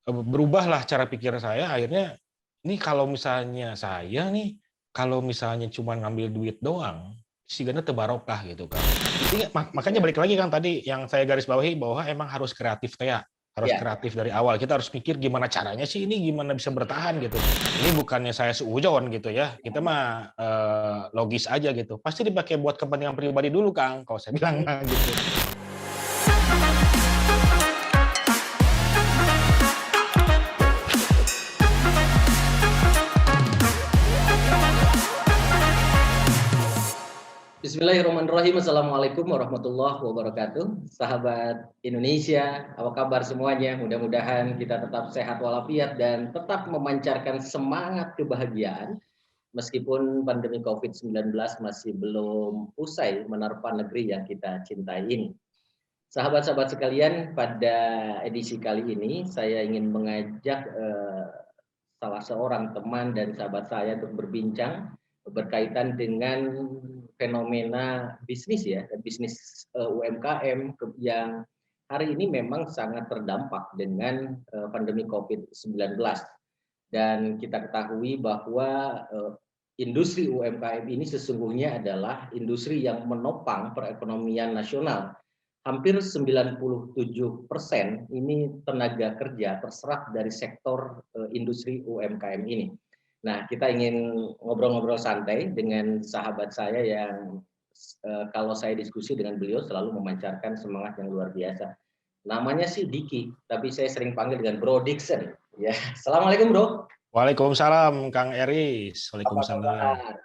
berubahlah cara pikir saya. Akhirnya ini kalau misalnya saya nih, kalau misalnya cuma ngambil duit doang, sigana teu barokah gitu kan. Jadi makanya balik lagi kan tadi yang saya garis bawahi bahwa emang harus kreatif teh ya. Harus Ya, kreatif dari awal. Kita harus pikir gimana caranya sih ini, gimana bisa bertahan gitu. Ini bukannya saya seujon gitu ya. Kita mah logis aja gitu. Pasti dipakai buat kepentingan pribadi dulu, Kang. Kalau saya bilang mah gitu. Bismillahirrahmanirrahim. Assalamualaikum warahmatullahi wabarakatuh. Sahabat Indonesia, apa kabar semuanya? Mudah-mudahan kita tetap sehat walafiat dan tetap memancarkan semangat kebahagiaan meskipun pandemi COVID-19 masih belum usai menerpa negeri yang kita cintai ini. Sahabat-sahabat sekalian, pada edisi kali ini saya ingin mengajak salah seorang teman dan sahabat saya untuk berbincang berkaitan dengan fenomena bisnis ya, bisnis UMKM yang hari ini memang sangat terdampak dengan pandemi COVID-19. Dan kita ketahui bahwa industri UMKM ini sesungguhnya adalah industri yang menopang perekonomian nasional. Hampir 97% ini tenaga kerja terserap dari sektor industri UMKM ini. Nah, kita ingin ngobrol-ngobrol santai dengan sahabat saya yang kalau saya diskusi dengan beliau selalu memancarkan semangat yang luar biasa. Namanya sih Diki, tapi saya sering panggil dengan Bro Dixon. Ya, assalamualaikum Bro. Waalaikumsalam, Kang Eris. Apa Waalaikumsalam. kabar?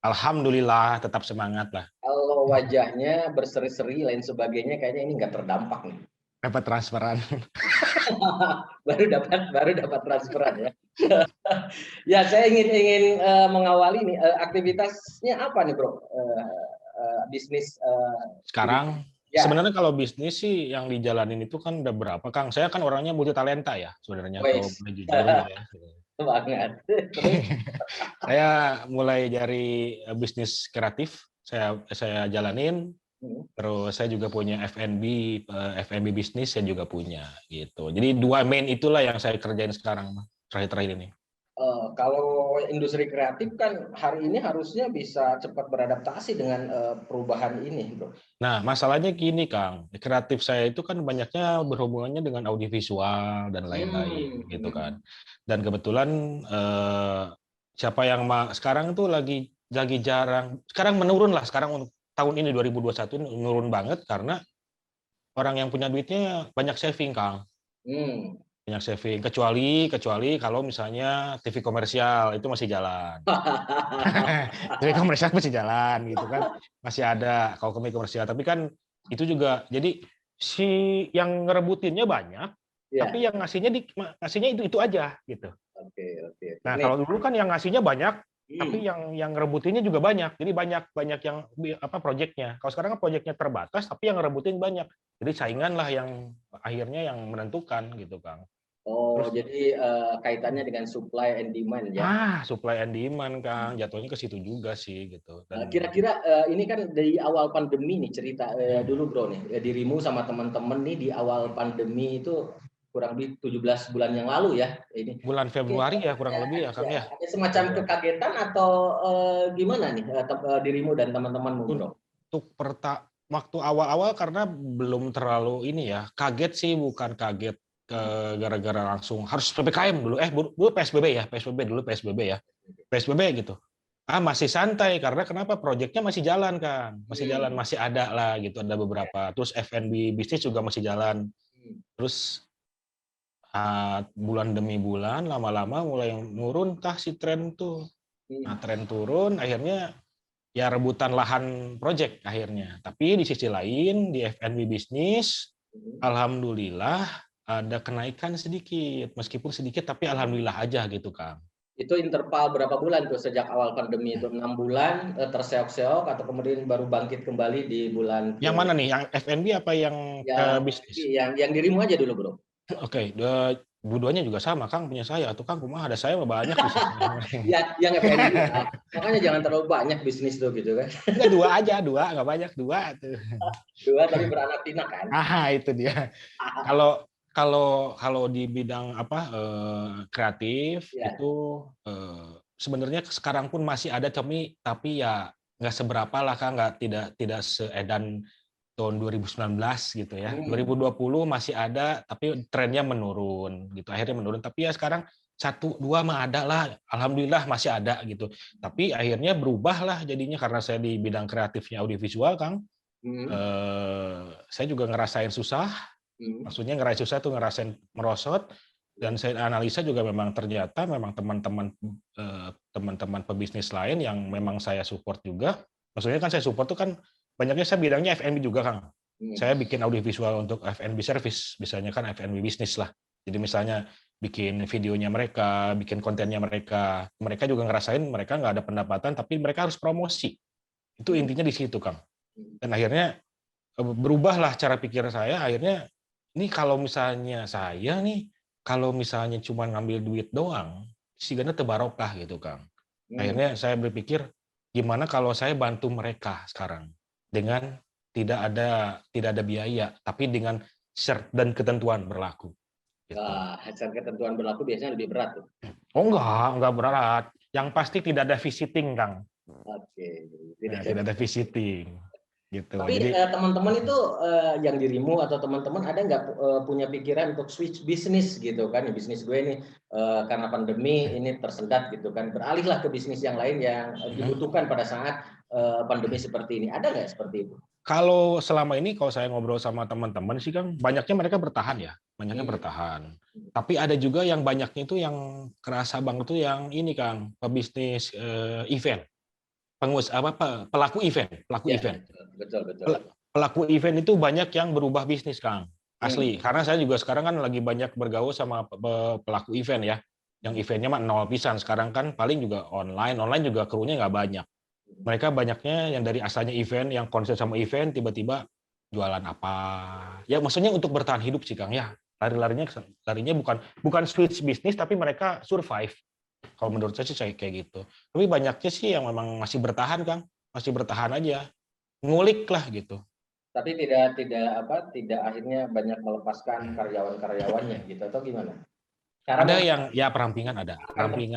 Alhamdulillah, tetap semangat lah. Kalau wajahnya berseri-seri lain sebagainya, kayaknya ini nggak terdampak nih. Dapat transferan. baru dapat transferan ya. Ya, saya ingin mengawali nih aktivitasnya apa nih Bro? Bisnis Sekarang ya. sebenarnya kalau bisnis sih yang dijalanin itu kan udah berapa, Kang? Saya kan orangnya multi talenta ya sebenarnya kalau boleh jujur ya. Banget. Saya mulai dari bisnis kreatif saya jalanin. Terus saya juga punya F&B bisnis saya juga punya gitu. Jadi dua main itulah yang saya kerjain sekarang terakhir-terakhir ini. Kalau industri kreatif kan hari ini harusnya bisa cepat beradaptasi dengan perubahan ini, Bro. Nah, masalahnya gini, Kang. Kreatif saya itu kan banyaknya berhubungannya dengan audiovisual dan lain-lain gitu kan. Dan kebetulan siapa yang sekarang tuh lagi jarang. Sekarang menurun lah sekarang untuk tahun ini 2021 menurun banget karena orang yang punya duitnya banyak saving, Kang. Banyak saving kecuali kalau misalnya TV komersial itu masih jalan. TV komersial masih jalan gitu kan. Masih ada kalau komersial, tapi kan itu juga jadi si yang ngerebutinnya banyak, tapi yang ngasihnya itu aja gitu. Oke. Nah, kalau dulu kan yang ngasihnya banyak, tapi yang ngerebutinnya juga banyak. Jadi banyak yang proyeknya. Kalau sekarang kan proyeknya terbatas, tapi yang ngerebutin banyak. Jadi saingan lah yang akhirnya yang menentukan gitu, Kang. Oh, jadi kaitannya dengan supply and demand ya? Supply and demand, Kang. Jatuhnya ke situ juga sih gitu. Kira-kira ini kan dari awal pandemi nih cerita dulu Bro nih. Dirimu sama teman-teman nih di awal pandemi itu kurang lebih 17 bulan yang lalu ya ini. Bulan Februari ya kurang lebih ya, Kang ya. Ada semacam kekagetan atau gimana nih dirimu dan teman-temanmu, Bro? Untuk waktu awal-awal karena belum terlalu ini ya, kaget sih, bukan kaget gara-gara langsung harus PPKM dulu. Dulu PSBB ya, PSBB ya. PSBB gitu. Masih santai karena kenapa? Proyeknya masih jalan, Kang. Masih jalan, masih ada lah gitu, ada beberapa. Terus F&B bisnis juga masih jalan. Terus bulan demi bulan lama-lama mulai nurun si tren tuh. Nah, tren turun akhirnya ya rebutan lahan proyek akhirnya. Tapi di sisi lain di F&B bisnis alhamdulillah ada kenaikan sedikit, meskipun sedikit tapi alhamdulillah aja gitu, Kang. Itu interval berapa bulan tuh sejak awal pandemi itu? 6 bulan terseok-seok atau kemudian baru bangkit kembali di bulan Yang mana nih? Yang F&B apa yang bisnis? Yang dirimu aja dulu, Bro. Oke, dua-duanya juga sama, Kang, punya saya. Tuh, Kang, kumaha ada saya banyak yang F&B. Makanya jangan terlalu banyak bisnis tuh gitu kan. Enggak, dua, nggak banyak, dua tuh. Dua tapi beranak pinak kan. Itu dia. Kalau Kalau di bidang kreatif Ya. itu sebenarnya sekarang pun masih ada, tapi ya nggak seberapa lah Kak, tidak seedan tahun 2019 gitu ya. 2020 masih ada, tapi trennya menurun gitu. Akhirnya menurun. Tapi ya sekarang satu dua mah ada lah. Alhamdulillah masih ada gitu. Tapi akhirnya berubah lah jadinya karena saya di bidang kreatifnya audiovisual, Kang. Saya juga ngerasain susah. Maksudnya ngerasain susah tuh ngerasain merosot. Dan saya analisa juga memang ternyata memang teman-teman pebisnis lain yang memang saya support juga. Maksudnya kan saya support tuh kan banyaknya saya bidangnya F&B juga, Kang. Saya bikin audiovisual untuk F&B service, misalnya kan F&B bisnis lah. Jadi misalnya bikin videonya mereka, bikin kontennya mereka. Mereka juga ngerasain mereka nggak ada pendapatan, tapi mereka harus promosi. Itu intinya di situ, Kang. Dan akhirnya berubahlah cara pikir saya, akhirnya ini kalau misalnya saya nih, kalau misalnya cuma ngambil duit doang, sigana teu barokah gitu, Kang. Akhirnya saya berpikir, gimana kalau saya bantu mereka sekarang dengan tidak ada biaya, tapi dengan syarat dan ketentuan berlaku. Gitu. Wah, syarat ketentuan berlaku biasanya lebih berat tuh. Oh enggak berat. Yang pasti tidak ada visiting, Kang. Oke, Tidak ada visiting. Gitu. Tapi Jadi teman-teman itu yang dirimu atau teman-teman ada nggak punya pikiran untuk switch bisnis gitu kan? Ya, bisnis gue ini karena pandemi ini tersendat gitu kan, beralihlah ke bisnis yang lain yang dibutuhkan pada saat pandemi seperti ini. Ada nggak seperti itu? kalau selama ini kalau saya ngobrol sama teman-teman sih Kang, banyaknya mereka bertahan ya, banyaknya bertahan. Tapi ada juga yang banyaknya itu yang kerasa banget tuh yang ini Kang, pebisnis event. Pelaku event, Ya, event. betul. Pelaku event itu banyak yang berubah bisnis, Kang. Asli. Karena saya juga sekarang kan lagi banyak bergaul sama pelaku event ya. Yang eventnya mah nol pisan. Sekarang kan paling juga online. Online juga krunya nggak banyak. Mereka banyaknya yang dari asalnya event, yang konsen sama event, tiba-tiba jualan apa. Ya maksudnya untuk bertahan hidup sih, Kang. Ya, larinya bukan switch bisnis, tapi mereka survive. Kalau menurut saya sih kayak gitu. Tapi banyaknya sih yang memang masih bertahan, Kang. Masih bertahan aja. Ngulik lah gitu. Tapi tidak akhirnya banyak melepaskan karyawan-karyawannya gitu atau gimana? Ada yang ya perampingan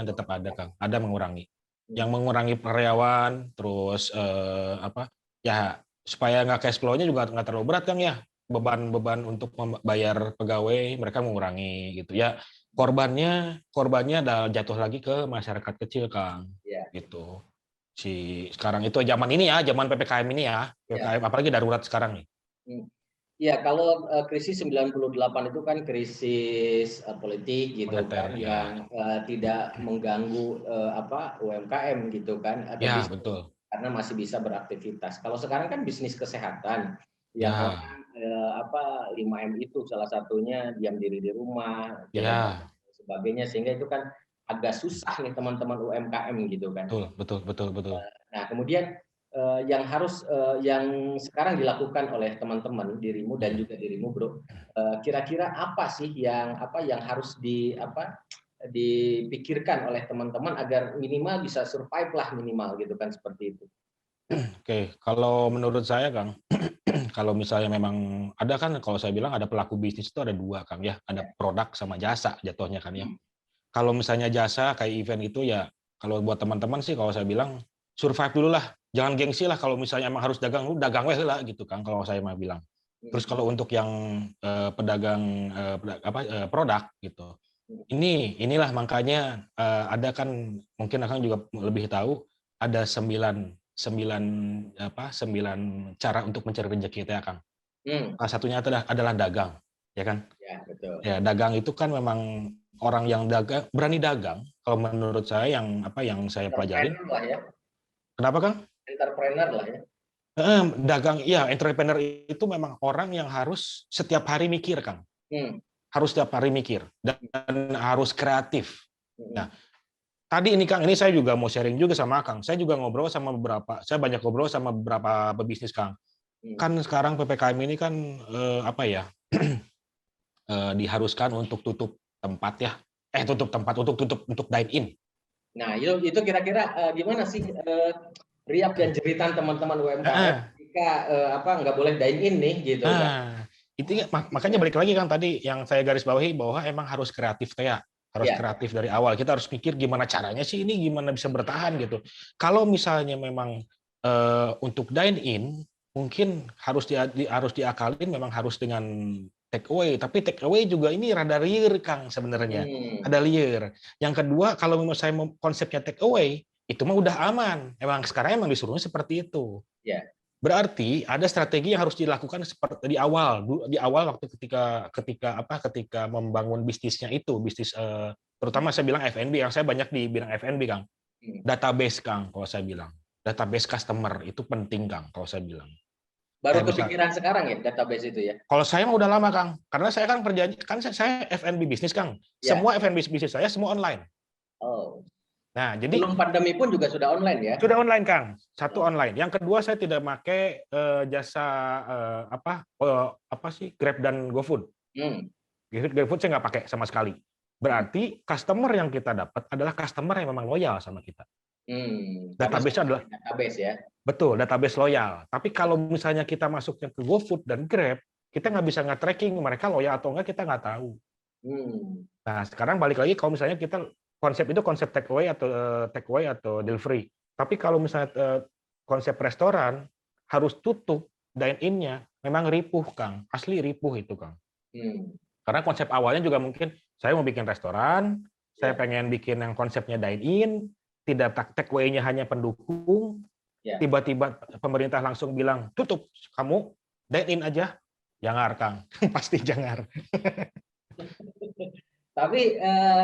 tetap ada Kang. Ada mengurangi. Yang mengurangi karyawan, terus ya supaya nggak cash flow-nya juga nggak terlalu berat Kang ya. Beban untuk membayar pegawai mereka mengurangi gitu ya. Korbannya ada jatuh lagi ke masyarakat kecil Kang. Ya. Gitu. Sekarang itu zaman ini ya, zaman PPKM ini ya. PPKM apalagi darurat sekarang nih. Ya, kalau krisis 98 itu kan krisis politik gitu Moneter, kan, yang tidak mengganggu UMKM gitu kan, atau ya, bisnis betul. karena masih bisa beraktivitas. Kalau sekarang kan bisnis kesehatan, yang Ya. orang 5M itu salah satunya diam diri di rumah, Ya. dan sebagainya, sehingga itu kan agak susah nih teman-teman UMKM gitu kan. Betul. Nah, kemudian yang sekarang dilakukan oleh teman-teman dirimu dan juga dirimu bro, kira-kira apa sih yang harus dipikirkan oleh teman-teman agar minimal bisa survive lah minimal gitu kan, seperti itu. Oke, kalau menurut saya Kang, kalau misalnya memang ada kan, kalau saya bilang ada pelaku bisnis itu ada dua Kang ya, ada produk sama jasa jatuhnya kan ya. Kalau misalnya jasa kayak event itu ya, kalau buat teman-teman sih kalau saya bilang survive dulu lah, jangan gengsi lah kalau misalnya emang harus dagang, lu dagang weh lah gitu kan kalau saya mah bilang. Terus kalau untuk yang pedagang produk gitu, inilah makanya ada kan mungkin Akang juga lebih tahu ada 9 cara untuk mencari rezeki kita ya Kang. Salah satunya adalah dagang, ya kan? Ya, betul. Ya, dagang itu kan memang orang yang berani dagang. Kalau menurut saya yang saya pelajarin. Entrepreneur lah ya. Kenapa Kang? Entrepreneur lah ya. Dagang, ya entrepreneur itu memang orang yang harus setiap hari mikir Kang. Harus setiap hari mikir dan harus kreatif. Nah, tadi ini Kang, ini saya juga mau sharing juga sama Kang. Saya juga saya banyak ngobrol sama beberapa pebisnis Kang. Kan sekarang PPKM ini kan diharuskan untuk tutup tempat ya. Untuk dine in. Nah, itu kira-kira gimana sih riak dan jeritan teman-teman UMKM jika nggak boleh dine in nih gitu kan? Makanya balik lagi kan tadi yang saya garis bawahi bahwa emang harus kreatif ya. Harus Ya. kreatif dari awal. Kita harus pikir gimana caranya sih ini gimana bisa bertahan gitu. Kalau misalnya memang untuk dine in mungkin harus diakalin memang harus dengan take away, tapi take away juga ini rada liar Kang sebenarnya. Ada liar. Yang kedua kalau memang saya konsepnya take away itu mah udah aman. Emang sekarang emang disuruhnya seperti itu. Ya. Berarti ada strategi yang harus dilakukan seperti di awal waktu ketika membangun bisnisnya itu bisnis terutama saya bilang F&B yang saya banyak di bidang F&B Kang. Database Kang kalau saya bilang. Database customer itu penting Kang kalau saya bilang. Baru kepikiran sekarang ya database itu ya. Kalau saya mah udah lama Kang. Karena saya kan perjanji kan saya F&B bisnis Kang. Semua F&B bisnis saya semua online. Oh. Nah, jadi belum pandemi pun juga sudah online ya? Sudah online, Kang. Satu online. Yang kedua saya tidak pakai jasa Grab dan GoFood. GoFood saya nggak pakai sama sekali. Berarti customer yang kita dapat adalah customer yang memang loyal sama kita. Database adalah database ya. Betul, database loyal. Tapi kalau misalnya kita masuknya ke GoFood dan Grab, kita nggak bisa nge-tracking mereka loyal atau enggak, kita nggak tahu. Nah, sekarang balik lagi kalau misalnya kita konsep take away atau delivery. Tapi kalau misalnya konsep restoran harus tutup dine in-nya, memang ripuh Kang, asli ripuh itu Kang. Karena konsep awalnya juga mungkin saya mau bikin restoran, saya pengen bikin yang konsepnya dine in, tidak take away-nya hanya pendukung. Tiba-tiba pemerintah langsung bilang tutup, kamu dine in aja, jangar Kang, pasti jangar. Tapi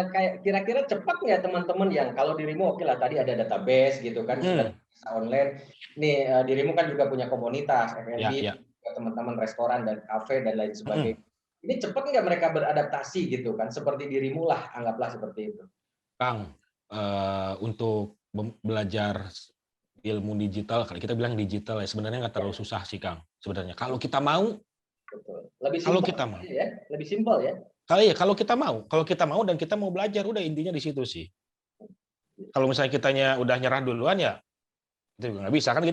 kayak kira-kira cepat nggak teman-teman yang kalau dirimu oke lah tadi ada database gitu kan sudah bisa online. Nih dirimu kan juga punya komunitas F&B, teman-teman restoran dan kafe dan lain sebagainya. Ini cepat nggak mereka beradaptasi gitu kan? Seperti dirimu lah, anggaplah seperti itu. Kang, untuk belajar ilmu digital, kalau kita bilang digital ya sebenarnya nggak terlalu susah sih Kang. Sebenarnya kalau kita mau, lebih simpel ya, lebih simpel ya. Kalau kita mau dan kita mau belajar, udah intinya di situ sih. Kalau misalnya kitanya udah nyerah duluan ya, itu juga nggak bisa kan.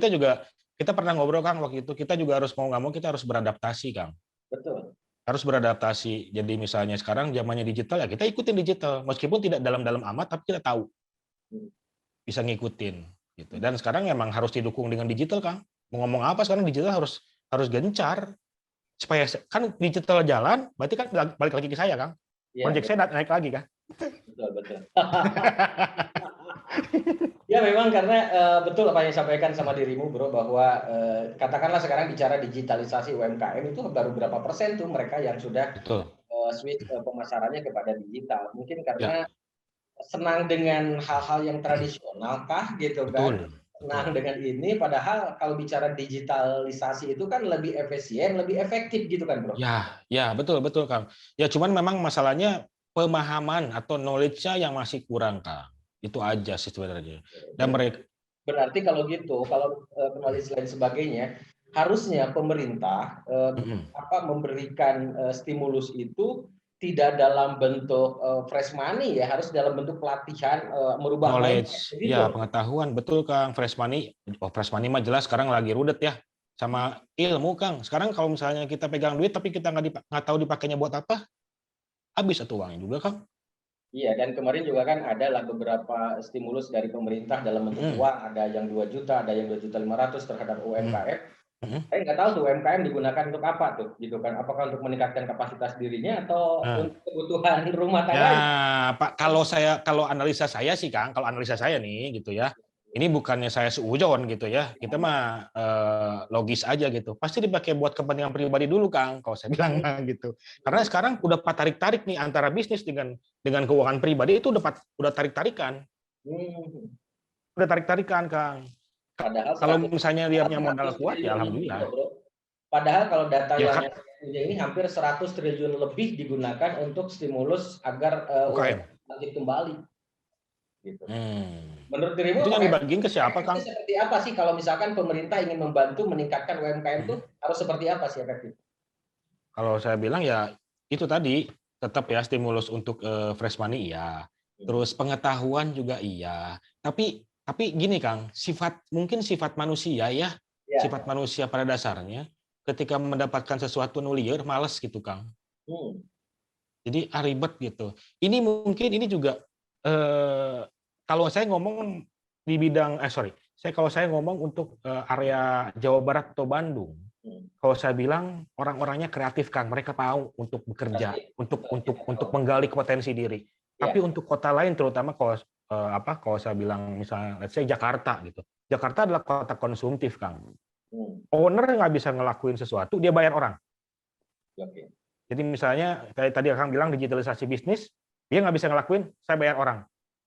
Kita pernah ngobrol Kang waktu itu, kita juga harus mau nggak mau kita harus beradaptasi Kang. Betul. Harus beradaptasi. Jadi misalnya sekarang zamannya digital ya kita ikutin digital, meskipun tidak dalam-dalam amat, tapi kita tahu bisa ngikutin. Gitu. Dan sekarang emang harus didukung dengan digital Kang. Mau ngomong apa sekarang digital harus gencar. Supaya kan digital jalan, berarti kan balik lagi ke saya, Kang. Project saya naik lagi, kan? Betul. Ya memang karena betul apa yang disampaikan sama dirimu, Bro, bahwa katakanlah sekarang bicara digitalisasi UMKM itu baru berapa persen tuh mereka yang sudah switch pemasarannya kepada digital. Mungkin karena senang dengan hal-hal yang tradisional kah gitu kan? Nah, dengan ini padahal kalau bicara digitalisasi itu kan lebih efisien, lebih efektif gitu kan, Bro? Ya, betul Kang. Ya cuman memang masalahnya pemahaman atau knowledge-nya yang masih kurang, Kang. Itu aja sih sebenarnya. Dan mereka berarti kalau gitu, kalau kembali lain sebagainya, harusnya pemerintah memberikan stimulus itu tidak dalam bentuk fresh money ya, harus dalam bentuk pelatihan merubah knowledge, gitu. Ya pengetahuan, betul Kang. Fresh money mah jelas sekarang lagi rudet ya, sama ilmu Kang. Sekarang kalau misalnya kita pegang duit tapi kita nggak tahu dipakainya buat apa, habis satu uangnya juga Kang. Iya, dan kemarin juga kan ada beberapa stimulus dari pemerintah dalam bentuk uang, ada yang 2 juta, ada yang 2.500.000 terhadap UMKM. Saya nggak tahu tuh UMKM digunakan untuk apa tuh, gitu kan? Apakah untuk meningkatkan kapasitas dirinya atau untuk kebutuhan rumah tangga? Nah, Pak, kalau analisa saya sih, Kang, kalau analisa saya nih, gitu ya, ini bukannya saya seujon gitu ya, kita mah logis aja gitu. Pasti dipakai buat kepentingan pribadi dulu, Kang, kalau saya bilang gitu. Karena sekarang udah tarik-tarik nih antara bisnis dengan keuangan pribadi itu udah tarik-tarikan. Udah tarik-tarikan, Kang. Padahal kalau misalnya dia punya modal kuat ya alhamdulillah. Padahal kalau data yang punya ini hampir 100 triliun lebih digunakan untuk stimulus agar UMKM bangkit kembali. Gitu. Menurut dirimu itu yang dibagiin ke siapa, Kang? Seperti apa sih kalau misalkan pemerintah ingin membantu meningkatkan UMKM itu harus seperti apa sih efektif? Kalau saya bilang ya itu tadi tetap ya stimulus untuk fresh money iya. Terus pengetahuan juga iya. Tapi gini Kang, mungkin sifat manusia ya, sifat manusia pada dasarnya ketika mendapatkan sesuatu nulier males gitu Kang. Jadi ribet gitu. Ini mungkin ini juga kalau saya ngomong di bidang kalau saya ngomong untuk area Jawa Barat atau Bandung. Kalau saya bilang orang-orangnya kreatif Kang, mereka mau untuk bekerja, untuk menggali potensi diri. Tapi untuk kota lain terutama kalau saya bilang misalnya let's say Jakarta gitu. Jakarta adalah kota konsumtif Kang. Owner nggak bisa ngelakuin sesuatu, dia bayar orang. Jadi misalnya kayak tadi Kang bilang digitalisasi bisnis, dia nggak bisa ngelakuin, saya bayar orang.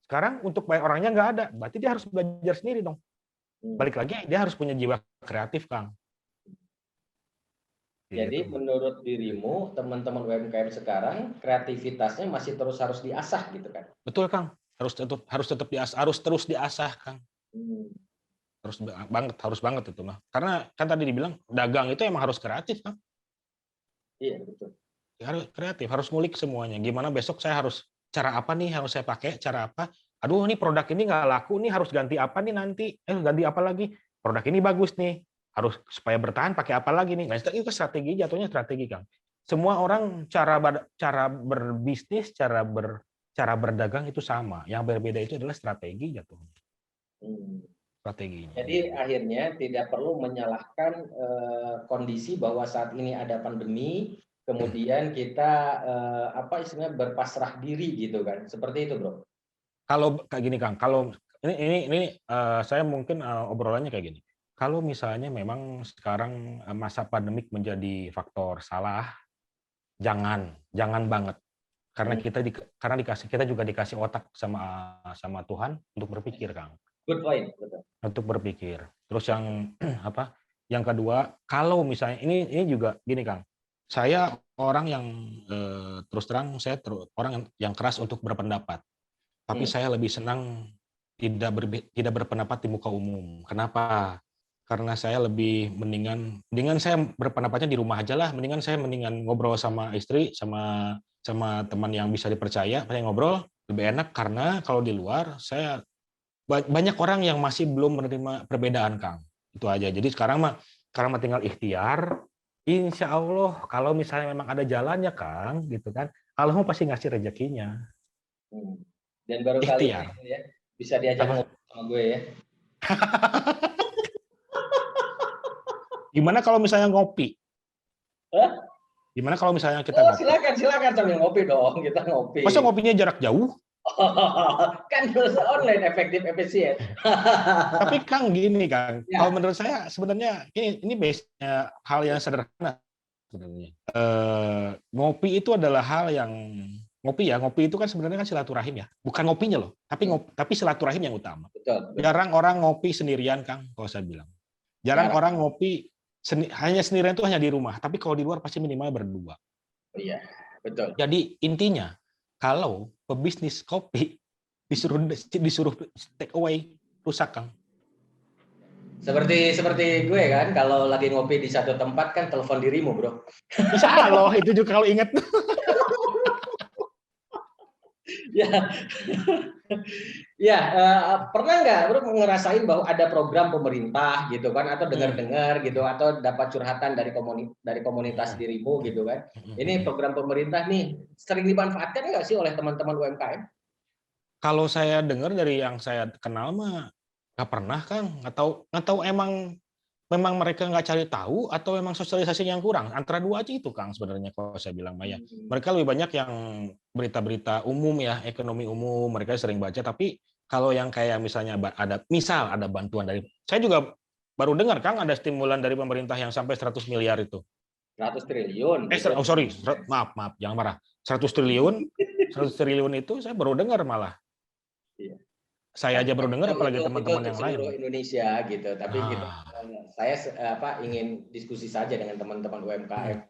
Sekarang untuk bayar orangnya nggak ada, berarti dia harus belajar sendiri dong. Balik lagi, dia harus punya jiwa kreatif Kang. Jadi menurut dirimu, teman-teman UMKM sekarang kreativitasnya masih terus harus diasah gitu kan? Betul Kang, harus terus diasah Kang. Harus banget itu mah. Karena kan tadi dibilang dagang itu emang harus kreatif Kang. Iya betul. Harus kreatif, harus ngulik semuanya. Gimana besok saya harus cara apa nih harus saya pakai, cara apa? Aduh, ini produk ini nggak laku nih, harus ganti apa nih nanti? Ganti apa lagi? Produk ini bagus nih, harus supaya bertahan pakai apa lagi nih? Nah, itu strategi, jatuhnya strategi Kang. Semua orang cara berbisnis, cara berdagang itu sama. Yang berbeda itu adalah strategi jatuhnya. Strateginya. Jadi akhirnya tidak perlu menyalahkan kondisi bahwa saat ini ada pandemi, kemudian kita istilahnya berpasrah diri gitu kan, seperti itu bro. Kalau kayak gini Kang, kalau ini saya mungkin obrolannya kayak gini. Kalau misalnya memang sekarang masa pandemik menjadi faktor salah, jangan banget. Karena kita juga dikasih otak sama Tuhan untuk berpikir Kang. Good point, betul. Untuk berpikir. Terus yang apa? Yang kedua, kalau misalnya ini juga gini Kang. Saya orang yang terus terang orang yang keras untuk berpendapat. Tapi saya lebih senang tidak berpendapat di muka umum. Kenapa? Karena saya lebih mendingan saya berpendapatnya di rumah aja lah. Mendingan ngobrol sama istri, sama teman yang bisa dipercaya. Saya ngobrol lebih enak karena kalau di luar saya banyak orang yang masih belum menerima perbedaan, Kang. Itu aja. Jadi sekarang mah tinggal ikhtiar. Insya Allah kalau misalnya memang ada jalannya, Kang, gitu kan, Allah pasti ngasih rezekinya. Dan baru ikhtiar. Kali ini ya bisa diajak ngobrol sama gue ya. Gimana kalau misalnya ngopi? Gimana kalau misalnya kita ngopi? Silakan sambil ngopi dong, kita ngopi. Masa ngopinya jarak jauh? Kan online efektif efisien. Tapi Kang gini Kang, kalau menurut saya sebenarnya ini base-nya hal yang sederhana sebenarnya. Ngopi itu adalah hal yang ngopi itu kan sebenarnya kan silaturahim ya. Bukan ngopinya loh, tapi silaturahim yang utama. Betul. Jarang orang ngopi sendirian Kang, kalau saya bilang. Jarang orang ngopi hanya sendirian itu hanya di rumah, tapi kalau di luar pasti minimal berdua. Iya, betul. Jadi intinya kalau pebisnis kopi disuruh take away, rusak Kang. Seperti gue kan, kalau lagi ngopi di satu tempat kan telepon dirimu bro. Insya Allah itu juga kalau ingat. Ya, pernah nggak bro ngerasain bahwa ada program pemerintah gitu kan, atau dengar-dengar gitu, atau dapat curhatan dari komunitas dirimu gitu kan? Ini program pemerintah nih sering dimanfaatkan nggak sih oleh teman-teman UMKM? Kalau saya dengar dari yang saya kenal mah nggak pernah Kang, nggak tahu memang mereka nggak cari tahu atau memang sosialisasinya yang kurang. Antara dua aja itu Kang sebenarnya kalau saya bilang Maya. Mereka lebih banyak yang berita-berita umum ya, ekonomi umum mereka sering baca, tapi kalau yang kayak misalnya ada bantuan dari, saya juga baru dengar Kang ada stimulan dari pemerintah yang sampai 100 miliar itu. 100 triliun. Sorry, maaf, jangan marah. 100 triliun itu saya baru dengar malah. Iya. Saya aja baru dengar, apalagi teman-teman yang lain. Seluruh Indonesia gitu, tapi saya ingin diskusi saja dengan teman-teman UMKM.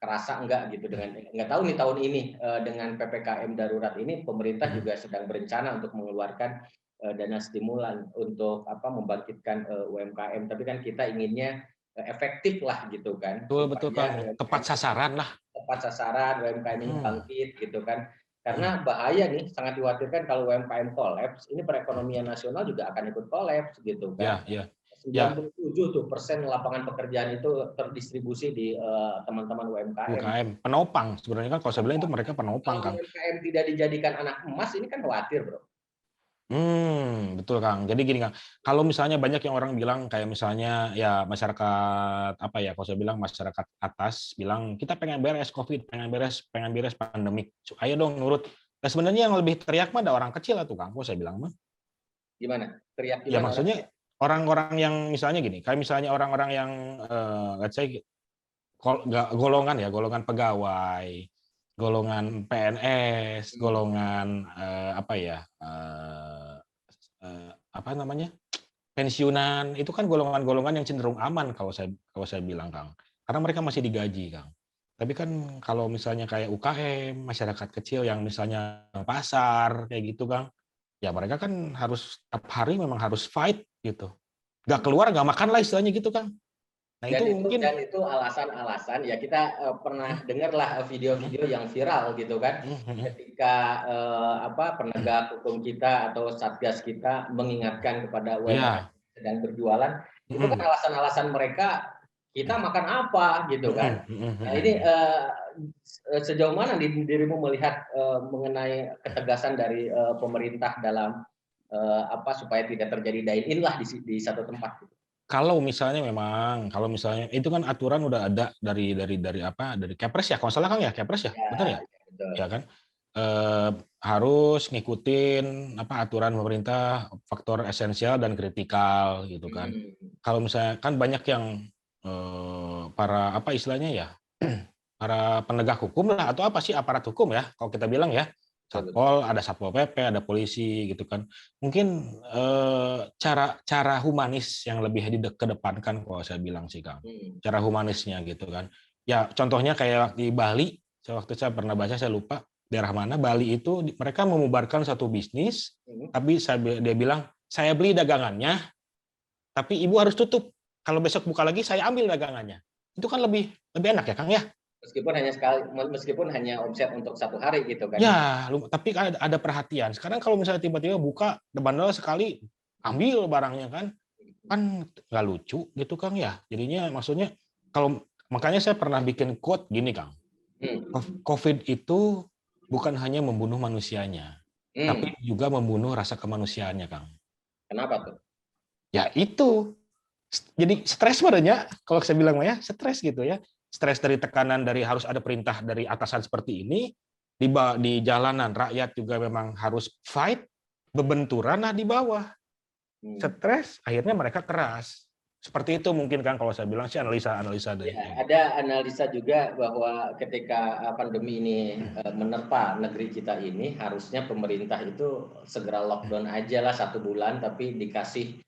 Kerasa enggak gitu dengan nggak tahu nih tahun ini dengan PPKM darurat ini pemerintah juga sedang berencana untuk mengeluarkan dana stimulan untuk membangkitkan UMKM, tapi kan kita inginnya efektif lah gitu kan. Betul Kang, tepat sasaran lah. Tepat sasaran, UMKM ini bangkit gitu kan. Karena bahaya nih, sangat dikhawatirkan kalau UMKM kolaps, ini perekonomian nasional juga akan ikut kolaps gitu kan. Ya, 97 tuh persen lapangan pekerjaan itu terdistribusi di teman-teman UMKM. UKM penopang sebenarnya kan kalau saya bilang itu mereka penopang Kalau Kang. UMKM tidak dijadikan anak emas ini kan khawatir, Bro. Betul Kang. Jadi gini Kang, kalau misalnya banyak yang orang bilang kayak misalnya ya masyarakat apa ya, kalau saya bilang masyarakat atas bilang kita pengen beres COVID, pengen beres pandemik. Ayo dong nurut. Nah, sebenarnya yang lebih teriak mah ada orang kecil lah tuh Kang, kalau saya bilang mah. Gimana? Teriak Ya gimana maksudnya orangnya? orang-orang yang misalnya gini, kayak misalnya orang-orang yang let's say golongan ya, golongan pegawai, golongan PNS, golongan apa ya, apa namanya, pensiunan, itu kan golongan-golongan yang cenderung aman kalau saya bilang Kang, karena mereka masih digaji Kang. Tapi kan kalau misalnya kayak UKM, masyarakat kecil yang misalnya pasar kayak gitu Kang, ya mereka kan harus tiap hari memang harus fight gitu. Nggak keluar, nggak makan lah istilahnya gitu Kang. Nah itu mungkin. Dan itu alasan-alasan ya kita pernah dengarlah video-video yang viral gitu kan ketika penegak hukum kita atau satgas kita mengingatkan kepada UMKM Iya. sedang berjualan, itu kan alasan-alasan mereka kita makan apa gitu kan. Nah ini sejauh mana dirimu melihat mengenai ketegasan dari pemerintah dalam supaya tidak terjadi dine-in lah di satu tempat gitu. Kalau misalnya itu kan aturan udah ada dari Kepres ya, kalau nggak salah Kang ya, Kepres ya, benar ya? Ya, betul. Ya kan? Harus ngikutin aturan pemerintah, faktor esensial dan kritikal gitu kan. Kalau misalnya kan banyak yang para apa istilahnya ya, para penegak hukum lah atau apa sih aparat hukum ya, kalau kita bilang ya, satpol, ada satpol PP, ada polisi gitu kan. Mungkin cara humanis yang lebih dikedepankan kalau saya bilang sih Kang. Cara humanisnya gitu kan. Ya contohnya kayak di Bali, waktu saya pernah baca, saya lupa daerah mana, Bali itu mereka memubarkan satu bisnis, tapi dia bilang saya beli dagangannya, tapi ibu harus tutup. Kalau besok buka lagi saya ambil dagangannya. Itu kan lebih enak ya Kang ya. Meskipun hanya omset untuk satu hari gitu kan. Ya, tapi kan ada perhatian. Sekarang kalau misalnya tiba-tiba buka bandel sekali, ambil barangnya kan nggak lucu gitu Kang ya. Jadinya maksudnya kalau makanya saya pernah bikin quote gini Kang. COVID itu bukan hanya membunuh manusianya, tapi juga membunuh rasa kemanusiaannya Kang. Kenapa tuh? Ya itu. Jadi stres sebenarnya kalau saya bilang ya, stres gitu ya. Stres dari tekanan dari harus ada perintah dari atasan seperti ini, di jalanan rakyat juga memang harus fight, bebenturan di bawah. Stres, akhirnya mereka keras. Seperti itu mungkin kan kalau saya bilang sih analisa dari. Ya, ada analisa juga bahwa ketika pandemi ini menerpa negeri kita ini, harusnya pemerintah itu segera lockdown aja lah 1 bulan, tapi dikasih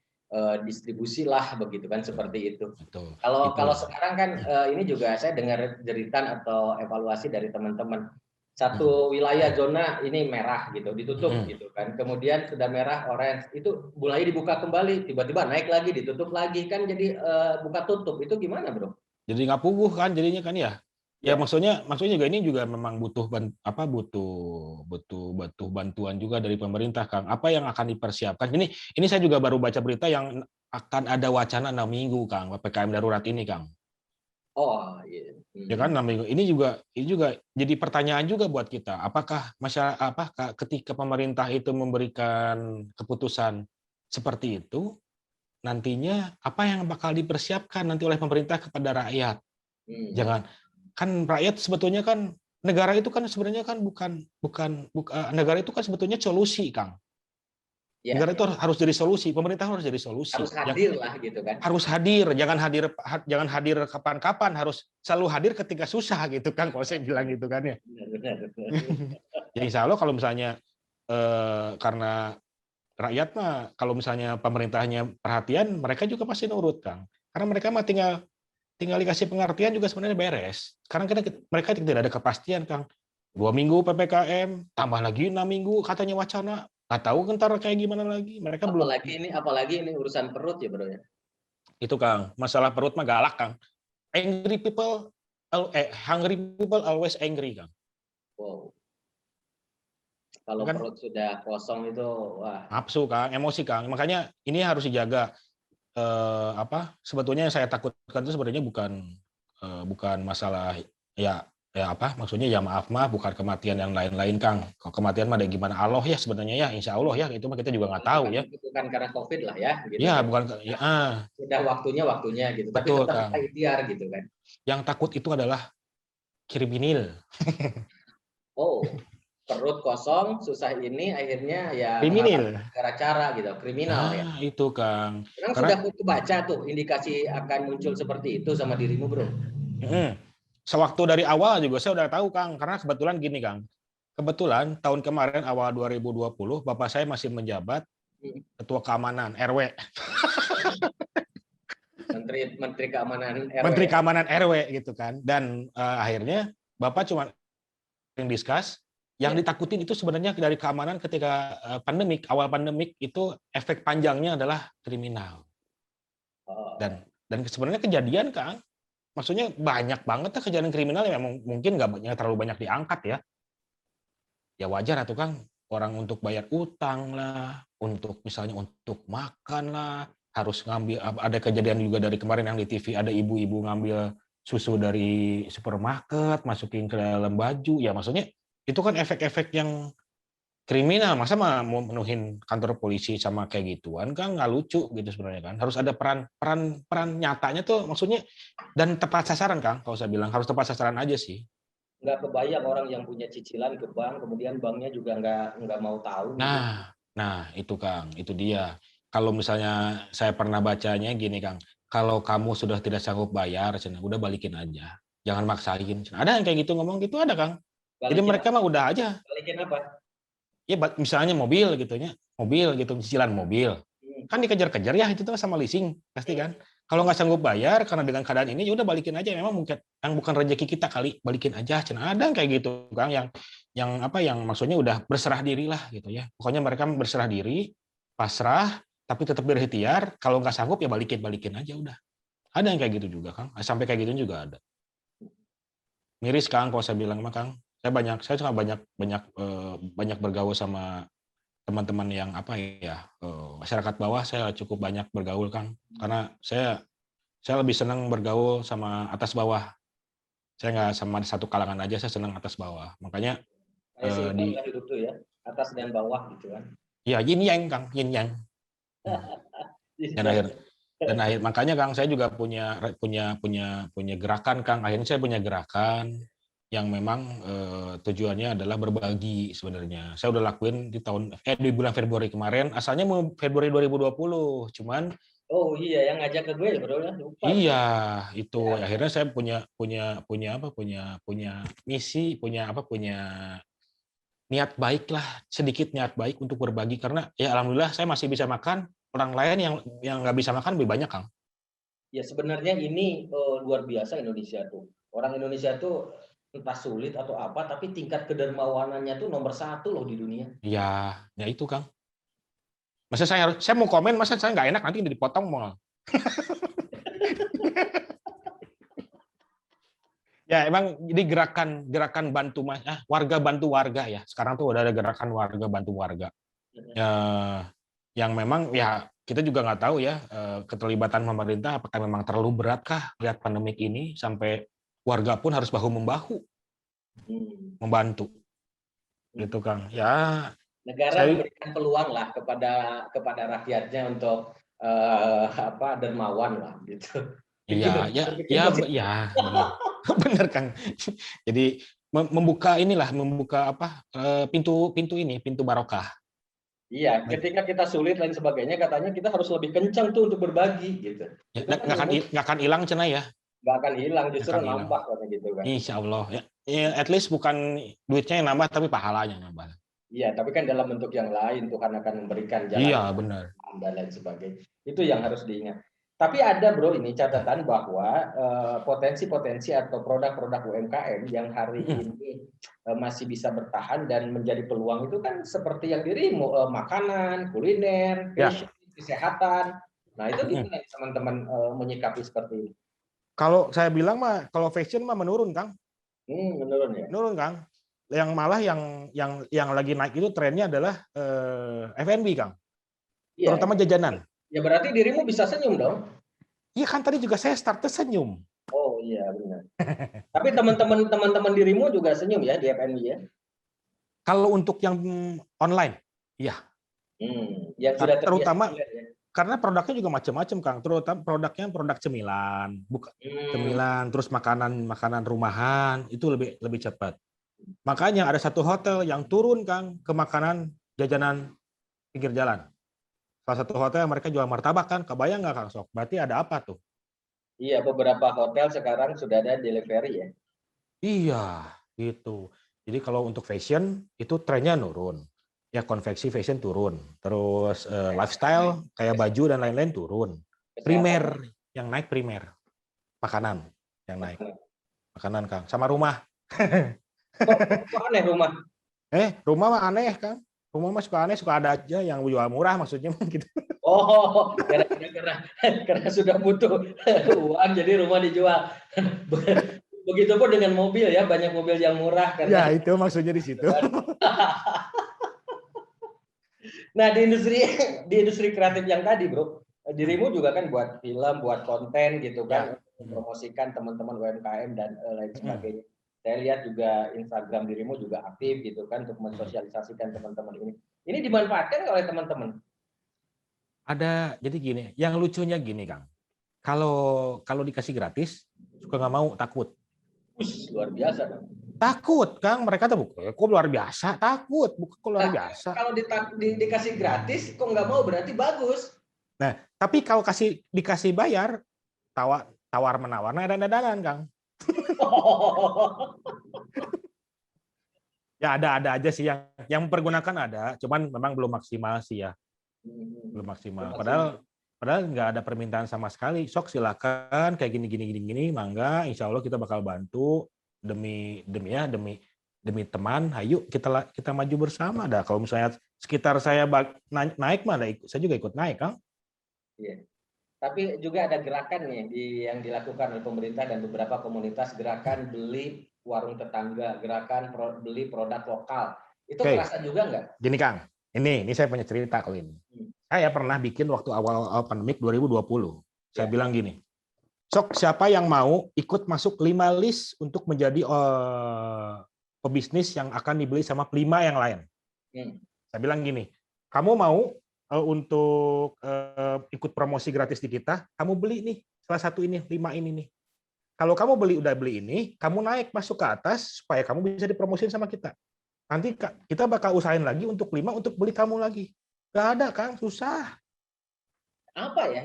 distribusi lah begitu kan, seperti itu. Betul. Kalau sekarang kan ini juga saya dengar jeritan atau evaluasi dari teman-teman. Satu wilayah zona ini merah gitu, ditutup gitu kan. Kemudian sudah merah, orange, itu mulai dibuka kembali, tiba-tiba naik lagi, ditutup lagi kan, jadi buka tutup. Itu gimana, Bro? Jadi nggak puguh kan jadinya kan ya. Ya Ya. maksudnya juga ini juga memang butuh butuh bantuan juga dari pemerintah Kang. Apa yang akan dipersiapkan? Ini saya juga baru baca berita yang akan ada wacana 6 minggu Kang, PPKM darurat ini Kang. Oh, iya. Ya kan 6 minggu. Ini juga jadi pertanyaan juga buat kita. Apakah ketika pemerintah itu memberikan keputusan seperti itu, nantinya apa yang bakal dipersiapkan nanti oleh pemerintah kepada rakyat? Jangan kan rakyat sebetulnya kan negara itu kan sebenarnya kan negara itu kan sebetulnya solusi Kang. Ya, Negara itu ya. harus jadi solusi, pemerintah harus jadi solusi. Harus hadir lah gitu kan. Harus hadir, jangan hadir kapan-kapan, harus selalu hadir ketika susah gitu kan, kalau saya bilang gitu kan ya. Benar. Ya insya Allah kalau misalnya karena rakyat mah kalau misalnya pemerintahnya perhatian, mereka juga pasti nurut Kang. Karena mereka mah tinggal dikasih pengertian juga sebenarnya beres. Sekarang mereka tidak ada kepastian, Kang. 2 minggu PPKM, tambah lagi 6 minggu katanya wacana. Nggak tahu ntar kayak gimana lagi. Mereka belum. Apalagi ini urusan perut ya, Bro ya. Itu Kang, masalah perut mah galak Kang. Hungry people always angry Kang. Wow. Kalau Kan perut sudah kosong itu, wah. nafsu Kang, emosi Kang. Makanya ini harus dijaga. sebetulnya yang saya takutkan itu sebenarnya bukan masalah ya apa maksudnya ya maaf bukan kematian yang lain-lain Kang. Kalau kematian mah ada gimana Allah ya sebenarnya ya Insya Allah ya itu mah kita juga nggak tahu ya. Itu bukan karena COVID lah ya, gitu Ya kan. bukan ya Sudah waktunya gitu. Tapi betul tetap kita Kang. ikhtiar gitu kan. Yang takut itu adalah kriminal. Oh, perut kosong, susah ini, akhirnya ya menghalalkan Kriminal. segala cara gitu, kriminal ya. Nah, itu Kang. Memang Karena sudah kebaca tuh indikasi akan muncul seperti itu sama dirimu, bro? sewaktu dari awal juga saya udah tahu Kang, karena kebetulan gini Kang. Kebetulan tahun kemarin awal 2020 Bapak saya masih menjabat Ketua Keamanan RW. Menteri Keamanan RW. Menteri Keamanan RW gitu kan. Dan akhirnya Bapak cuma yang discuss yang ditakutin itu sebenarnya dari keamanan ketika awal pandemik itu efek panjangnya adalah kriminal. Dan sebenarnya kejadian Kang, maksudnya banyak banget ya kejadian kriminal yang mungkin nggak terlalu banyak diangkat ya. Ya wajar atau Kang, orang untuk bayar utang lah, untuk misalnya untuk makan lah, harus ngambil, ada kejadian juga dari kemarin yang di TV, ada ibu-ibu ngambil susu dari supermarket, masukin ke dalam baju, ya maksudnya itu kan efek-efek yang kriminal, masa mau menuhin kantor polisi sama kayak gituan kan nggak lucu gitu sebenarnya kan. Harus ada peran nyatanya tuh maksudnya dan tepat sasaran Kang, kalau saya bilang harus tepat sasaran aja sih. Nggak kebayang orang yang punya cicilan ke bank, kemudian banknya juga nggak mau tahu. Nah itu Kang, itu dia. Kalau misalnya saya pernah bacanya gini Kang, kalau kamu sudah tidak sanggup bayar, udah balikin aja, jangan maksain. Ada yang kayak gitu ngomong gitu ada Kang. Jadi Balikin mereka apa? mah udah aja. Balikin apa? Ya misalnya mobil gitu cicilan mobil. Kan dikejar-kejar ya itu tuh sama leasing pasti kan. Kalau nggak sanggup bayar karena dengan keadaan ini ya udah balikin aja, memang mungkin yang bukan rezeki kita kali, balikin aja. Ada kayak gitu Kang yang maksudnya udah berserah diri lah gitu ya. Pokoknya mereka berserah diri, pasrah, tapi tetap berikhtiar. Kalau nggak sanggup ya balikin aja udah. Ada yang kayak gitu juga Kang. Sampai kayak gitu juga ada. Miris Kang kalau saya bilang mah Kang. Saya suka banyak bergaul sama teman-teman yang masyarakat bawah. Saya cukup banyak bergaul Kang, karena saya lebih senang bergaul sama atas bawah. Saya nggak sama satu kalangan aja, saya senang atas bawah. Makanya Kayak hidup tuh ya, atas dan bawah gitu kan. ya yin yang Kang, yin yang. Dan akhir makanya Kang saya juga punya gerakan Kang. Akhirnya saya punya gerakan yang memang tujuannya adalah berbagi sebenarnya. Saya udah lakuin di bulan Februari kemarin. Asalnya mau Februari 2020, cuman iya yang ngajak ke gue bro ya. Lupa. Iya, itu ya. Akhirnya saya punya misi, punya niat baik lah, sedikit niat baik untuk berbagi karena ya alhamdulillah saya masih bisa makan, orang lain yang nggak bisa makan lebih banyak Kang. Ya sebenarnya ini luar biasa Indonesia tuh. Orang Indonesia tuh entah sulit atau apa, tapi tingkat kedermawanannya tuh nomor 1 loh di dunia. Iya, ya itu Kang. Masa saya mau komen, masa saya nggak enak nanti dipotong mau. Ya emang jadi gerakan bantu warga bantu warga ya. Sekarang tuh udah ada gerakan warga bantu warga. Yang memang ya kita juga nggak tahu ya keterlibatan pemerintah apakah memang terlalu beratkah lihat pandemik ini sampai warga pun harus bahu membahu membantu. Gitu Kang. Ya negara memberikan peluang lah kepada rakyatnya untuk dermawan lah gitu. Iya, ya, benar Kang. Jadi membuka pintu barokah. Iya, ketika kita sulit lain sebagainya, katanya kita harus lebih kencang tuh untuk berbagi gitu. Ya, nggak akan hilang cenah ya. Nggak akan hilang, justru nambah katanya gitu kan. Insya Allah ya, at least bukan duitnya yang nambah tapi pahalanya nambah. Iya, tapi kan dalam bentuk yang lain Tuhan akan memberikan jalan. Iya, benar. Dan lain sebagainya. Itu yang harus diingat. Tapi ada bro ini catatan bahwa potensi-potensi atau produk-produk UMKM yang hari ini masih bisa bertahan dan menjadi peluang itu kan seperti yang dirimu, makanan, kuliner, fashion, kesehatan. Nah itu gimana teman-teman menyikapi seperti ini? Kalau saya bilang mah kalau fashion mah menurun Kang. Menurun ya. Menurun Kang. Yang malah yang lagi naik itu trennya adalah F&B Kang. Terutama jajanan. Ya berarti dirimu bisa senyum dong? Iya kan tadi juga saya start senyum. Oh iya benar. Tapi teman-teman dirimu juga senyum ya di FNB ya? Kalau untuk yang online, iya. Yang sudah terbiasa Terutama melihat ya. karena produknya juga macam-macam, Kang. Terutama produknya produk cemilan, cemilan, terus makanan rumahan itu lebih lebih cepat. Makanya ada satu hotel yang turun, Kang, ke makanan jajanan pinggir jalan. Salah satu hotel mereka jual martabak, kan? Kebayang nggak, Kang Sok? Berarti ada apa tuh? Iya, beberapa hotel sekarang sudah ada delivery ya. Iya, gitu. Jadi kalau untuk fashion itu trennya nurun. Ya konveksi fashion turun. Terus lifestyle kayak baju dan lain-lain turun. Kesehatan Primer yang naik primer, makanan yang naik. makanan. Makanan, Kang. Sama rumah. Kok aneh rumah? Rumah mah aneh, Kang. Rumah mah suka aneh, suka ada aja yang jual murah maksudnya gitu. Oh, karena sudah butuh uang jadi rumah dijual. Begitupun dengan mobil ya, banyak mobil yang murah Ya, karena itu maksudnya di situ. Nah, di industri kreatif yang tadi, Bro, dirimu juga kan buat film, buat konten gitu Ya. kan, mempromosikan teman-teman UMKM dan lain Mm. sebagainya. Saya lihat juga Instagram dirimu juga aktif gitu kan untuk mensosialisasikan teman-teman ini. Ini dimanfaatkan oleh teman-teman. Jadi gini, yang lucunya gini, Kang. Kalau kalau dikasih gratis, suka nggak mau, takut. Luar biasa kan. Takut, Kang. Mereka tuh kok luar biasa, takut, bukan kok luar Nah, biasa. kalau dikasih gratis, kok nggak mau berarti bagus. Nah, tapi kalau dikasih bayar, tawar menawar, nah dan Kang. Ya ada aja sih yang mempergunakan ada, cuman memang belum maksimal sih ya, belum maksimal. Padahal nggak ada permintaan sama sekali. Sok silakan kayak gini, mangga, insya Allah kita bakal bantu demi teman. Hayu kita maju bersama. Dah kalau misalnya sekitar saya naik mah, saya juga ikut naik, Kang. Iya. Tapi juga ada gerakan nih yang dilakukan oleh pemerintah dan beberapa komunitas, gerakan beli warung tetangga, gerakan beli produk lokal. Itu Oke, kerasa juga nggak? gini Kang. Ini saya punya cerita kali ini. Saya pernah bikin waktu awal pandemik 2020. Saya Ya. bilang gini, sok siapa yang mau ikut masuk 5 list untuk menjadi pebisnis yang akan dibeli sama 5 yang lain. Saya bilang gini, kamu mau untuk ikut promosi gratis di kita, kamu beli nih salah satu ini, 5 ini nih. Kalau kamu udah beli ini, kamu naik masuk ke atas supaya kamu bisa dipromosin sama kita. Nanti kita bakal usahain lagi untuk 5 untuk beli kamu lagi. Gak ada, Kang, susah. Apa ya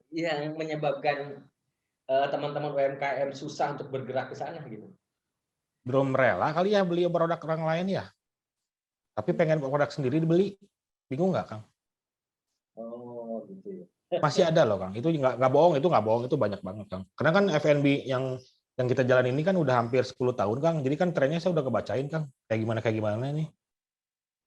yang menyebabkan teman-teman UMKM susah untuk bergerak ke sana gitu? Belum rela kali ya beli produk orang lain ya. Tapi pengen produk sendiri dibeli. Bingung nggak, Kang? Oh, gitu ya. Masih ada loh, Kang. Itu nggak bohong, itu banyak banget, Kang. Karena kan F&B yang kita jalan ini kan udah hampir 10 tahun, Kang. Jadi kan trennya saya udah kebacain, Kang. Kayak gimana nih.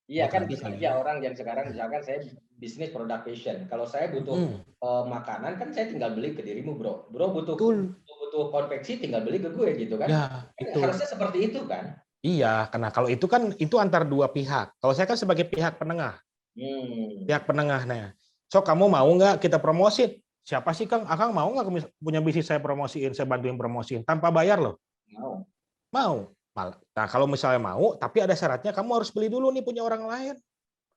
Iya kan Ada bisa kali aja ya. orang yang sekarang misalkan saya bisnis produk fashion. Kalau saya butuh makanan kan saya tinggal beli ke dirimu, Bro. Bro Betul. butuh konveksi tinggal beli ke gue gitu kan. Ya, itu. Harusnya seperti itu kan. Iya, karena kalau itu kan itu antar dua pihak. Kalau saya kan sebagai pihak penengah. Pihak penengah. Nah, so kamu mau nggak kita promosin? Siapa sih, Kang? Akang mau nggak punya bisnis saya promosiin, saya bantuin promosiin tanpa bayar loh? Mau. Mau. Nah, kalau misalnya mau, tapi ada syaratnya, kamu harus beli dulu nih punya orang lain.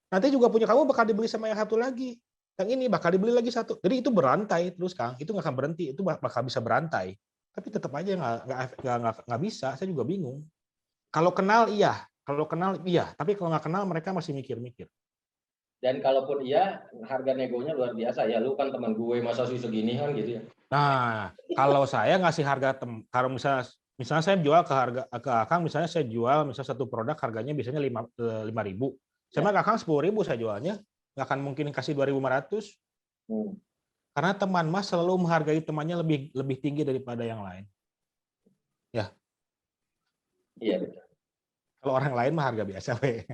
Nanti juga punya kamu bakal dibeli sama yang satu lagi. Yang ini bakal dibeli lagi satu. Jadi itu berantai terus, Kang. Itu nggak akan berhenti. Itu bakal bisa berantai. Tapi tetap aja nggak bisa. Saya juga bingung. Kalau kenal iya. Kalau kenal iya. Tapi kalau nggak kenal mereka masih mikir-mikir. Dan kalaupun iya, harga negonya luar biasa ya. Lu kan teman gue, masa sih segini kan gitu ya. Nah, kalau saya ngasih harga kalau misalnya saya jual ke Akang, misalnya saya jual misalnya satu produk harganya biasanya 5.000. Saya mah ke Akang 10.000 saya jualnya, nggak akan mungkin kasih 2.500. Karena teman mas selalu menghargai temannya lebih tinggi daripada yang lain. Ya. Iya betul. Kalau orang lain mah harga biasa, we.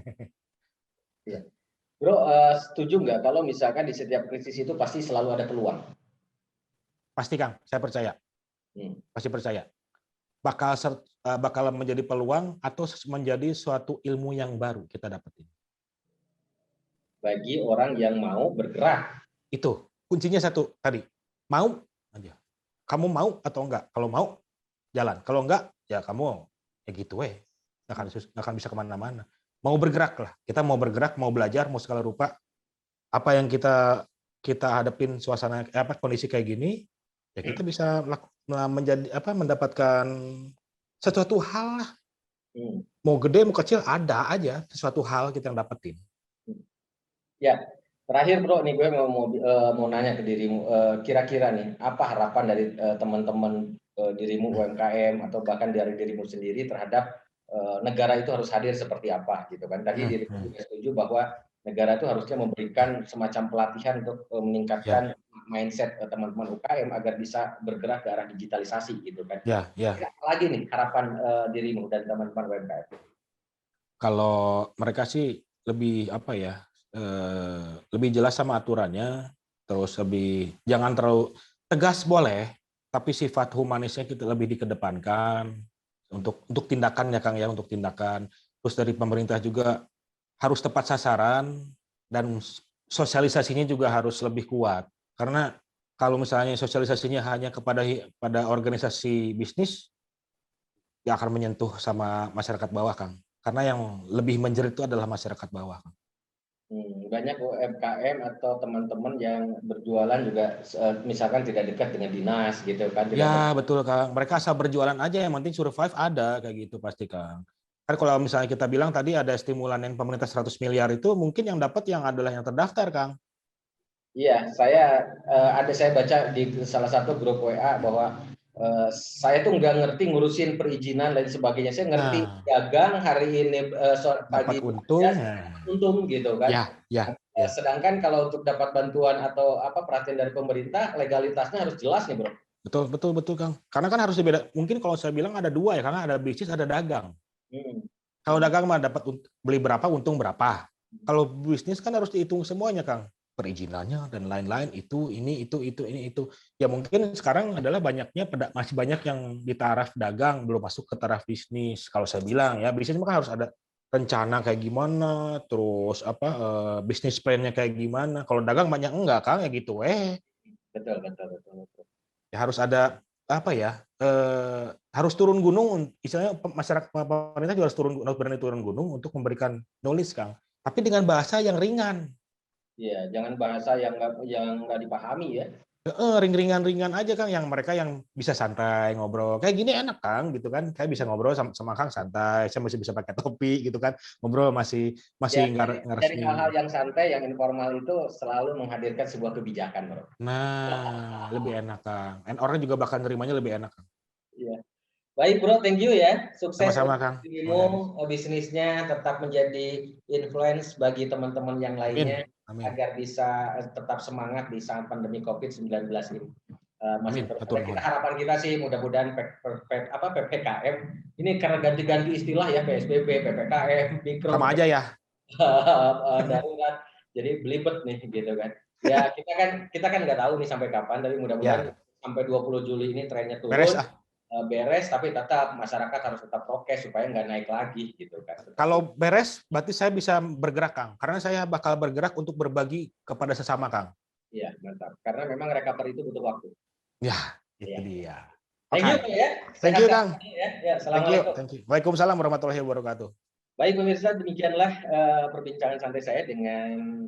Iya. Bro, setuju nggak kalau misalkan di setiap krisis itu pasti selalu ada peluang? Pasti, Kang, saya percaya. Pasti percaya. Bakal menjadi peluang atau menjadi suatu ilmu yang baru kita dapetin. Bagi orang yang mau bergerak. Itu. kuncinya satu tadi, mau aja. Kamu mau atau enggak? Kalau mau, jalan. Kalau enggak, ya kamu ya gitu nggak akan bisa kemana-mana. Mau bergerak lah. Kita mau bergerak, mau belajar, mau segala rupa. Apa yang kita hadapin suasana kondisi kayak gini, ya kita bisa mendapatkan sesuatu hal lah. Mau gede, mau kecil, ada aja sesuatu hal kita yang dapetin. Ya, terakhir bro, nih gue mau nanya ke dirimu, kira-kira nih apa harapan dari teman-teman dirimu UMKM atau bahkan dari dirimu sendiri terhadap negara itu harus hadir seperti apa gitu kan? Tadi dirimu juga setuju bahwa negara itu harusnya memberikan semacam pelatihan untuk meningkatkan mindset teman-teman UKM agar bisa bergerak ke arah digitalisasi gitu kan? Ya. Apa lagi nih harapan dirimu dan teman-teman UMKM? Kalau mereka sih lebih lebih jelas sama aturannya, terus jangan terlalu tegas boleh, tapi sifat humanisnya kita lebih dikedepankan untuk tindakan ya Kang ya, untuk tindakan. Terus dari pemerintah juga harus tepat sasaran dan sosialisasinya juga harus lebih kuat. Karena kalau misalnya sosialisasinya hanya pada organisasi bisnis, ya akan menyentuh sama masyarakat bawah Kang. Karena yang lebih menjerit itu adalah masyarakat bawah. Banyak UMKM atau teman-teman yang berjualan juga misalkan tidak dekat dengan dinas gitu kan. Ya betul Kang, mereka asal berjualan aja, yang penting survive ada kayak gitu pasti Kang. Kan kalau misalnya kita bilang tadi ada stimulan yang pemerintah 100 miliar itu mungkin yang dapat yang adalah yang terdaftar Kang. Iya, saya baca di salah satu grup WA bahwa saya tuh nggak ngerti ngurusin perizinan dan sebagainya. Saya ngerti dagang hari ini pagi untung, untung gitu kan. Ya. Sedangkan kalau untuk dapat bantuan atau perhatian dari pemerintah, legalitasnya harus jelas nih bro. Betul Kang. Karena kan harus dibeda. Mungkin kalau saya bilang ada dua ya, karena ada bisnis ada dagang. Kalau dagang mah dapat beli berapa, untung berapa. Kalau bisnis kan harus dihitung semuanya Kang. Perizinannya dan lain-lain ini itu. Ya mungkin sekarang adalah masih banyak yang di taraf dagang belum masuk ke taraf bisnis. Kalau saya bilang ya bisnis kan harus ada rencana kayak gimana, terus bisnis plan-nya kayak gimana. Kalau dagang banyak enggak Kang ya gitu Betul. Ya harus ada harus turun gunung, istilahnya masyarakat pemerintah juga harus berani turun gunung untuk memberikan knowledge Kang. Tapi dengan bahasa yang ringan. Iya, jangan bahasa yang nggak dipahami ya. Ringan aja Kang, yang mereka yang bisa santai ngobrol kayak gini enak Kang gitu kan, kayak bisa ngobrol sama Kang santai, saya masih bisa pakai topi gitu kan, ngobrol masih nggak dari resmi. hal-hal yang santai yang informal itu selalu menghadirkan sebuah kebijakan bro. Nah lebih enak Kang, orang juga bakal nerimanya lebih enak Kang. Iya. Baik bro, thank you ya. Sukses sama-sama Kang. Bisnisnya tetap menjadi influence bagi teman-teman yang lainnya. Amin. Agar bisa tetap semangat di saat pandemi COVID-19 ini. Harapan kita sih mudah-mudahan PPKM ini karena ganti-ganti istilah ya, PSBB, PPKM, mikro. Sama aja ya. Darurat. Jadi belibet nih gitu kan. Ya kita kan nggak tahu nih sampai kapan, tapi mudah-mudahan sampai 20 Juli ini trennya turun. Beres, tapi tetap masyarakat harus tetap prokes supaya nggak naik lagi gitu kan. Kalau beres, berarti saya bisa bergerak Kang, karena saya bakal bergerak untuk berbagi kepada sesama Kang. Iya, mantap. Karena memang recovery itu butuh waktu. Ya, itu dia. Thank you ya. Thank you Kang. Ya, assalamualaikum. Thank you. Waalaikumsalam warahmatullahi wabarakatuh. Baik pemirsa, demikianlah perbincangan santai saya dengan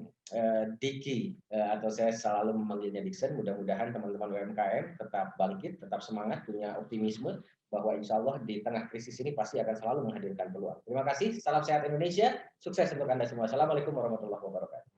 Diki, atau saya selalu memanggilnya Dixon. Mudah-mudahan teman-teman UMKM tetap bangkit, tetap semangat, punya optimisme bahwa insya Allah di tengah krisis ini pasti akan selalu menghadirkan peluang. Terima kasih, salam sehat Indonesia, sukses untuk Anda semua. Assalamualaikum warahmatullahi wabarakatuh.